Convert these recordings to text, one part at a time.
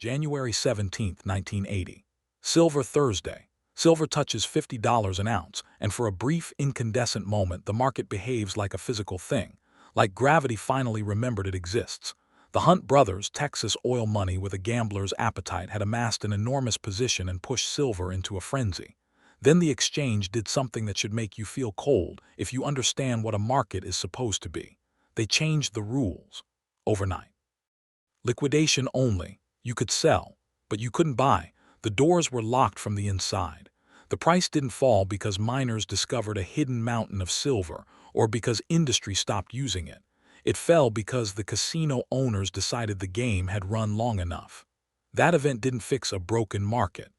January 17, 1980. Silver Thursday. Silver touches $50 an ounce, and for a brief, incandescent moment, the market behaves like a physical thing, like gravity finally remembered it exists. The Hunt brothers, Texas oil money with a gambler's appetite, had amassed an enormous position and pushed silver into a frenzy. Then the exchange did something that should make you feel cold if you understand what a market is supposed to be. They changed the rules. Overnight. Liquidation only. You could sell, but you couldn't buy. The doors were locked from the inside. The price didn't fall because miners discovered a hidden mountain of silver or because industry stopped using it. It fell because the casino owners decided the game had run long enough. That event didn't fix a broken market.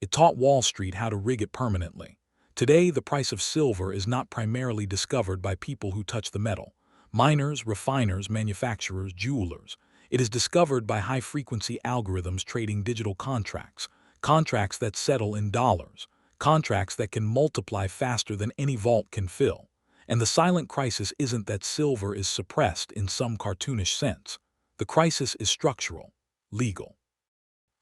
It taught Wall Street how to rig it permanently. Today, the price of silver is not primarily discovered by people who touch the metal. Miners, refiners, manufacturers, jewelers. It is discovered by high-frequency algorithms trading digital contracts, contracts that settle in dollars, contracts that can multiply faster than any vault can fill. And the silent crisis isn't that silver is suppressed in some cartoonish sense. The crisis is structural, legal.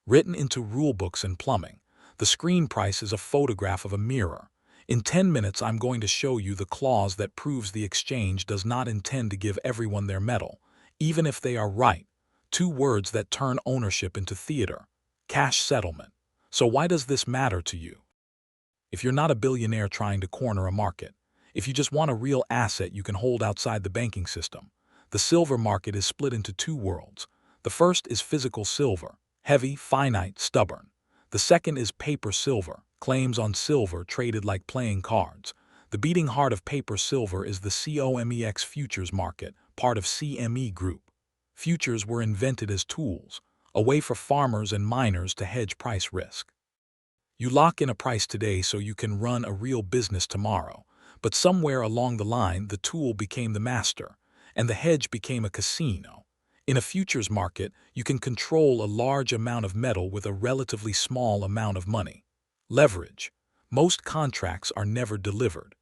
Written into rulebooks and plumbing. The screen price is a photograph of a mirror. In 10 minutes, I'm going to show you the clause that proves the exchange does not intend to give everyone their metal, even if they are right. 2 words that turn ownership into theater. Cash settlement. So why does this matter to you? If you're not a billionaire trying to corner a market, if you just want a real asset you can hold outside the banking system, the silver market is split into 2 worlds. The first is physical silver, heavy, finite, stubborn. The second is paper silver, claims on silver traded like playing cards. The beating heart of paper silver is the COMEX futures market, part of CME Group. Futures were invented as tools, a way for farmers and miners to hedge price risk. You lock in a price today so you can run a real business tomorrow, but somewhere along the line the tool became the master, and the hedge became a casino. In a futures market, you can control a large amount of metal with a relatively small amount of money. Leverage. Most contracts are never delivered.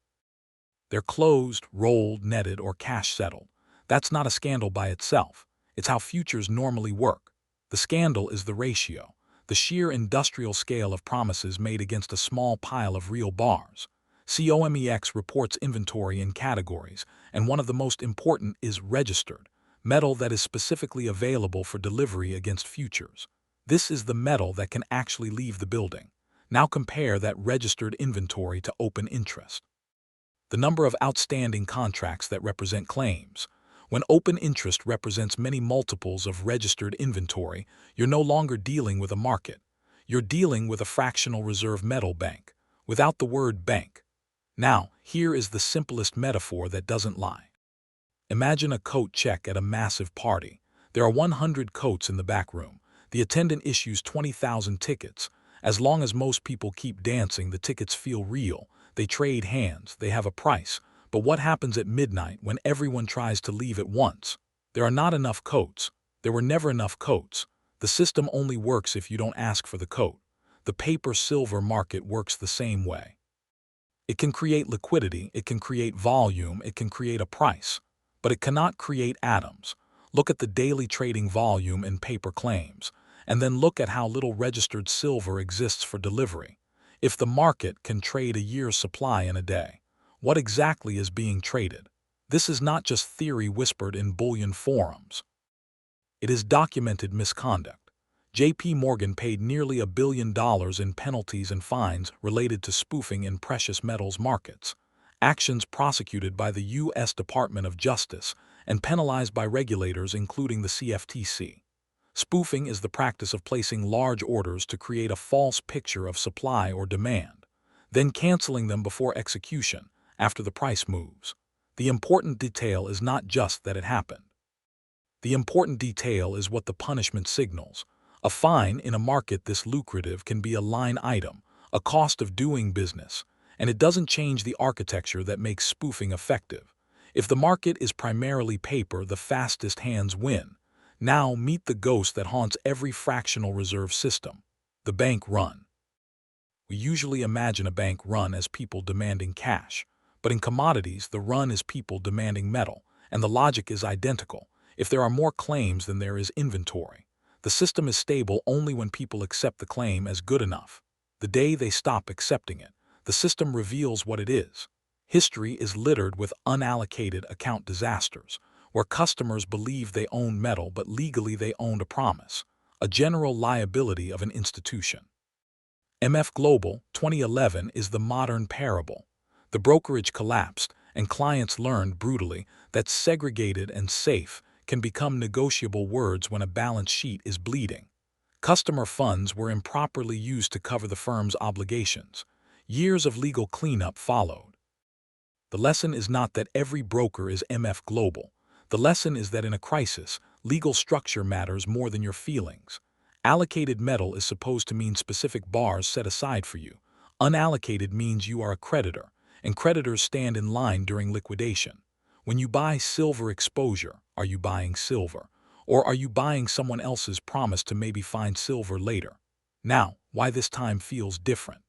They're closed, rolled, netted, or cash settled. That's not a scandal by itself. It's how futures normally work. The scandal is the ratio, the sheer industrial scale of promises made against a small pile of real bars. COMEX reports inventory in categories, and one of the most important is registered, metal that is specifically available for delivery against futures. This is the metal that can actually leave the building. Now compare that registered inventory to open interest. The number of outstanding contracts that represent claims. When open interest represents many multiples of registered inventory, you're no longer dealing with a market. You're dealing with a fractional reserve metal bank, without the word bank. Now, here is the simplest metaphor that doesn't lie. Imagine a coat check at a massive party. There are 100 coats in the back room. The attendant issues 20,000 tickets. As long as most people keep dancing, the tickets feel real. They trade hands, they have a price. But what happens at midnight when everyone tries to leave at once? There are not enough coats. There were never enough coats. The system only works if you don't ask for the coat. The paper-silver market works the same way. It can create liquidity, it can create volume, it can create a price. But it cannot create atoms. Look at the daily trading volume in paper claims, and then look at how little registered silver exists for delivery. If the market can trade a year's supply in a day, what exactly is being traded? This is not just theory whispered in bullion forums. It is documented misconduct. J.P. Morgan paid nearly $1 billion in penalties and fines related to spoofing in precious metals markets, actions prosecuted by the U.S. Department of Justice and penalized by regulators including the CFTC. Spoofing is the practice of placing large orders to create a false picture of supply or demand, then canceling them before execution, after the price moves. The important detail is not just that it happened. The important detail is what the punishment signals. A fine in a market this lucrative can be a line item, a cost of doing business, and it doesn't change the architecture that makes spoofing effective. If the market is primarily paper, the fastest hands win. Now meet the ghost that haunts every fractional reserve system, the bank run. We usually imagine a bank run as people demanding cash. But in commodities, the run is people demanding metal, and the logic is identical. If there are more claims than there is inventory, The system is stable only when people accept the claim as good enough. The day they stop accepting it, the system reveals what it is. History is littered with unallocated account disasters, where customers believe they own metal but legally they owned a promise, a general liability of an institution. MF Global 2011 is the modern parable. The brokerage collapsed, and clients learned brutally that segregated and safe can become negotiable words when a balance sheet is bleeding. Customer funds were improperly used to cover the firm's obligations. Years of legal cleanup followed. The lesson is not that every broker is MF Global. The lesson is that in a crisis, legal structure matters more than your feelings. Allocated metal is supposed to mean specific bars set aside for you. Unallocated means you are a creditor, and creditors stand in line during liquidation. When you buy silver exposure, are you buying silver? Or are you buying someone else's promise to maybe find silver later? Now, why this time feels different?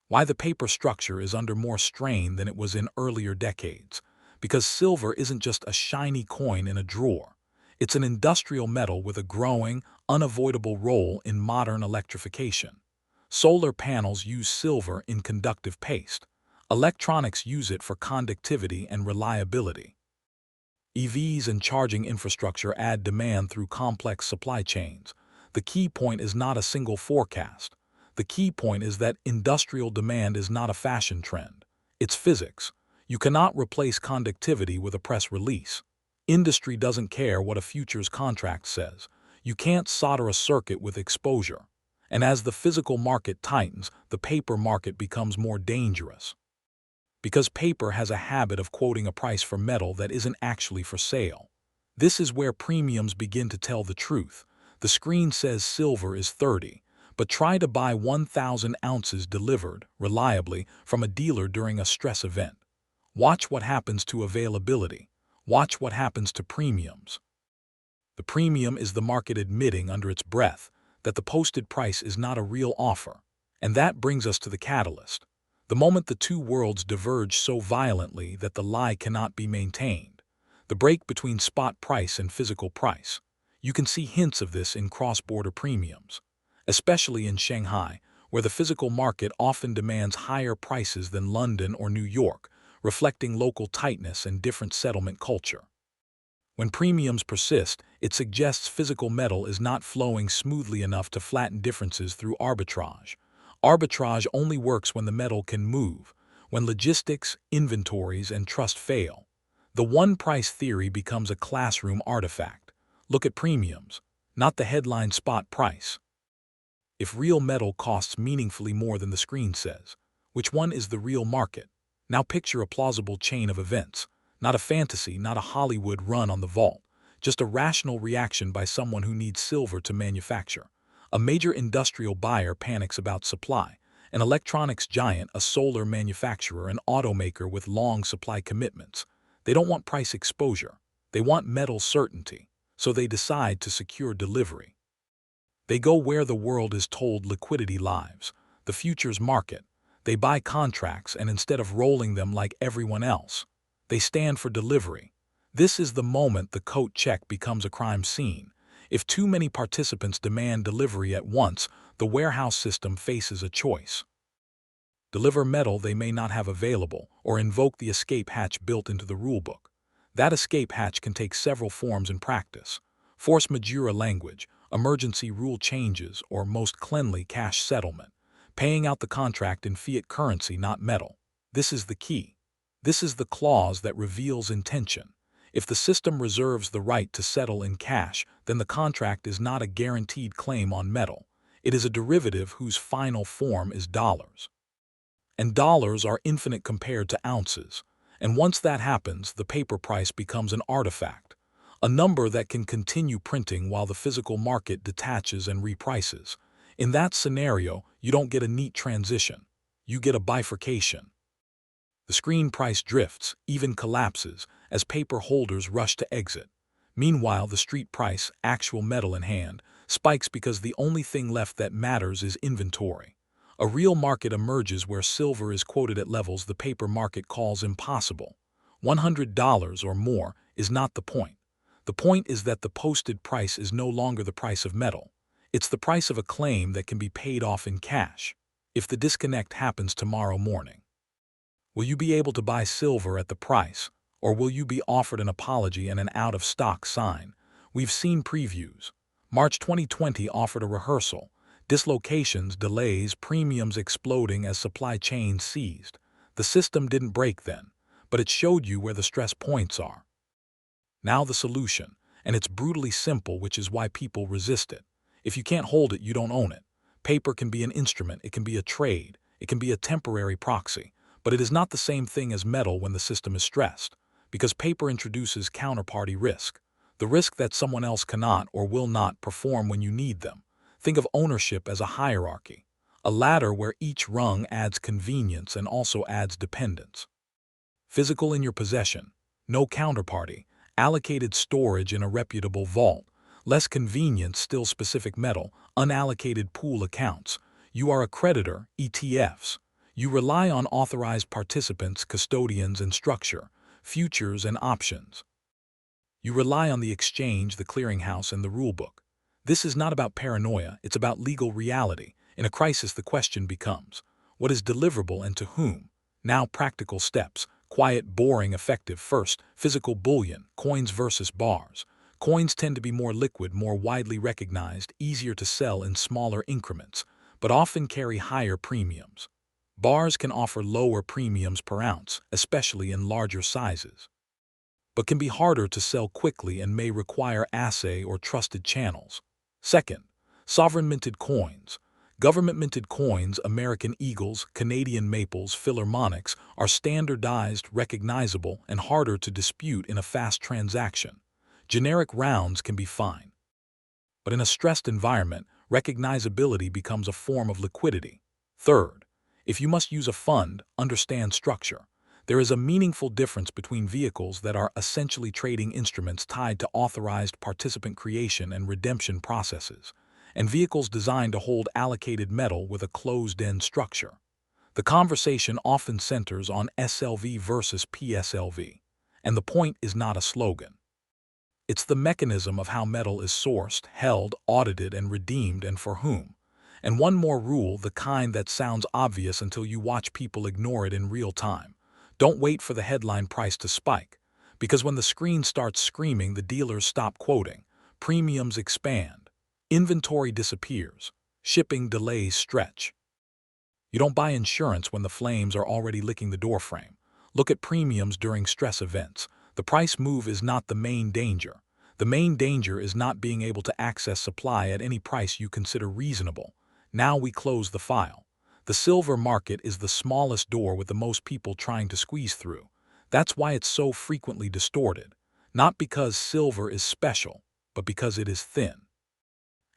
Why the paper structure is under more strain than it was in earlier decades. Because silver isn't just a shiny coin in a drawer. It's an industrial metal with a growing, unavoidable role in modern electrification. Solar panels use silver in conductive paste. Electronics use it for conductivity and reliability. EVs and charging infrastructure add demand through complex supply chains. The key point is not a single forecast. The key point is that industrial demand is not a fashion trend. It's physics. You cannot replace conductivity with a press release. Industry doesn't care what a futures contract says. You can't solder a circuit with exposure. And as the physical market tightens, the paper market becomes more dangerous. Because paper has a habit of quoting a price for metal that isn't actually for sale. This is where premiums begin to tell the truth. The screen says silver is 30. But try to buy 1,000 ounces delivered, reliably, from a dealer during a stress event. Watch what happens to availability. Watch what happens to premiums. The premium is the market admitting under its breath that the posted price is not a real offer. And that brings us to the catalyst. The moment the two worlds diverge so violently that the lie cannot be maintained. The break between spot price and physical price. You can see hints of this in cross-border premiums. Especially in Shanghai, where the physical market often demands higher prices than London or New York, reflecting local tightness and different settlement culture. When premiums persist, it suggests physical metal is not flowing smoothly enough to flatten differences through arbitrage. Arbitrage only works when the metal can move, when logistics, inventories, and trust fail. The one-price theory becomes a classroom artifact. Look at premiums, not the headline spot price. If real metal costs meaningfully more than the screen says, which one is the real market? Now picture a plausible chain of events, not a fantasy, not a Hollywood run on the vault, just a rational reaction by someone who needs silver to manufacture. A major industrial buyer panics about supply, an electronics giant, a solar manufacturer, an automaker with long supply commitments. They don't want price exposure, they want metal certainty, so they decide to secure delivery. They go where the world is told liquidity lives, the futures market. They buy contracts and instead of rolling them like everyone else, they stand for delivery. This is the moment the coat check becomes a crime scene. If too many participants demand delivery at once, the warehouse system faces a choice. Deliver metal they may not have available, or invoke the escape hatch built into the rulebook. That escape hatch can take several forms in practice. Force majeure language, emergency rule changes, or most cleanly cash settlement, paying out the contract in fiat currency, not metal. This is the key. This is the clause that reveals intention. If the system reserves the right to settle in cash, then the contract is not a guaranteed claim on metal. It is a derivative whose final form is dollars. And dollars are infinite compared to ounces. And once that happens, the paper price becomes an artifact. A number that can continue printing while the physical market detaches and reprices. In that scenario, you don't get a neat transition. You get a bifurcation. The screen price drifts, even collapses, as paper holders rush to exit. Meanwhile, the street price, actual metal in hand, spikes because the only thing left that matters is inventory. A real market emerges where silver is quoted at levels the paper market calls impossible. $100 or more is not the point. The The point is that the posted price is no longer the price of metal. It's the price of a claim that can be paid off in cash. If the disconnect happens tomorrow morning, will you be able to buy silver at the price, or will you be offered an apology and an out-of-stock sign? We've seen previews. March 2020 offered a rehearsal. Dislocations, delays, premiums exploding as supply chains seized. The system didn't break then, but it showed you where the stress points are. Now the solution, and it's brutally simple, which is why people resist it. If you can't hold it, you don't own it. Paper can be an instrument, it can be a trade, it can be a temporary proxy, but it is not the same thing as metal when the system is stressed, because paper introduces counterparty risk, the risk that someone else cannot or will not perform when you need them. Think of ownership as a hierarchy, a ladder where each rung adds convenience and also adds dependence. Physical in your possession, no counterparty, allocated storage in a reputable vault, less convenience, still specific metal, unallocated pool accounts. You are a creditor, ETFs. You rely on authorized participants, custodians, and structure, futures and options. You rely on the exchange, the clearinghouse, and the rulebook. This is not about paranoia, it's about legal reality. In a crisis, the question becomes, what is deliverable and to whom? Now practical steps. Quiet, boring, effective. First, physical bullion, coins versus bars. Coins tend to be more liquid, more widely recognized, easier to sell in smaller increments, but often carry higher premiums. Bars can offer lower premiums per ounce, especially in larger sizes, but can be harder to sell quickly and may require assay or trusted channels. Second, sovereign-minted coins. Government-minted coins, American Eagles, Canadian Maples, Philharmonics, are standardized, recognizable, and harder to dispute in a fast transaction. Generic rounds can be fine. But in a stressed environment, recognizability becomes a form of liquidity. Third, if you must use a fund, understand structure. There is a meaningful difference between vehicles that are essentially trading instruments tied to authorized participant creation and redemption processes, and vehicles designed to hold allocated metal with a closed-end structure. The conversation often centers on SLV versus PSLV, and the point is not a slogan. It's the mechanism of how metal is sourced, held, audited, and redeemed, and for whom. And one more rule, the kind that sounds obvious until you watch people ignore it in real time. Don't wait for the headline price to spike, because when the screen starts screaming, the dealers stop quoting, premiums expand, inventory disappears, shipping delays stretch. You don't buy insurance when the flames are already licking the doorframe. Look at premiums during stress events. The price move is not the main danger. The main danger is not being able to access supply at any price you consider reasonable. Now we close the file. The silver market is the smallest door with the most people trying to squeeze through. That's why it's so frequently distorted. Not because silver is special, but because it is thin.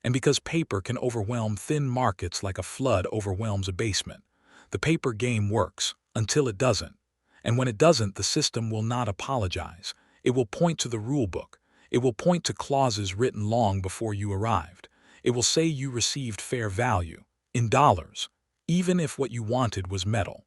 And because paper can overwhelm thin markets like a flood overwhelms a basement. The paper game works until it doesn't. And when it doesn't, the system will not apologize. It will point to the rulebook. It will point to clauses written long before you arrived. It will say you received fair value, in dollars, even if what you wanted was metal.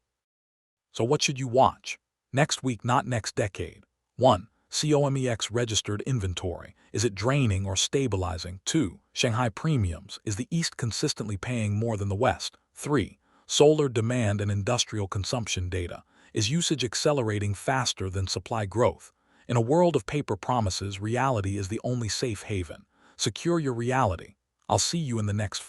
So what should you watch? Next week, not next decade. 1. COMEX registered inventory. Is it draining or stabilizing? 2. Shanghai premiums. Is the East consistently paying more than the West? 3. Solar demand and industrial consumption data. Is usage accelerating faster than supply growth? In a world of paper promises, reality is the only safe haven. Secure your reality. I'll see you in the next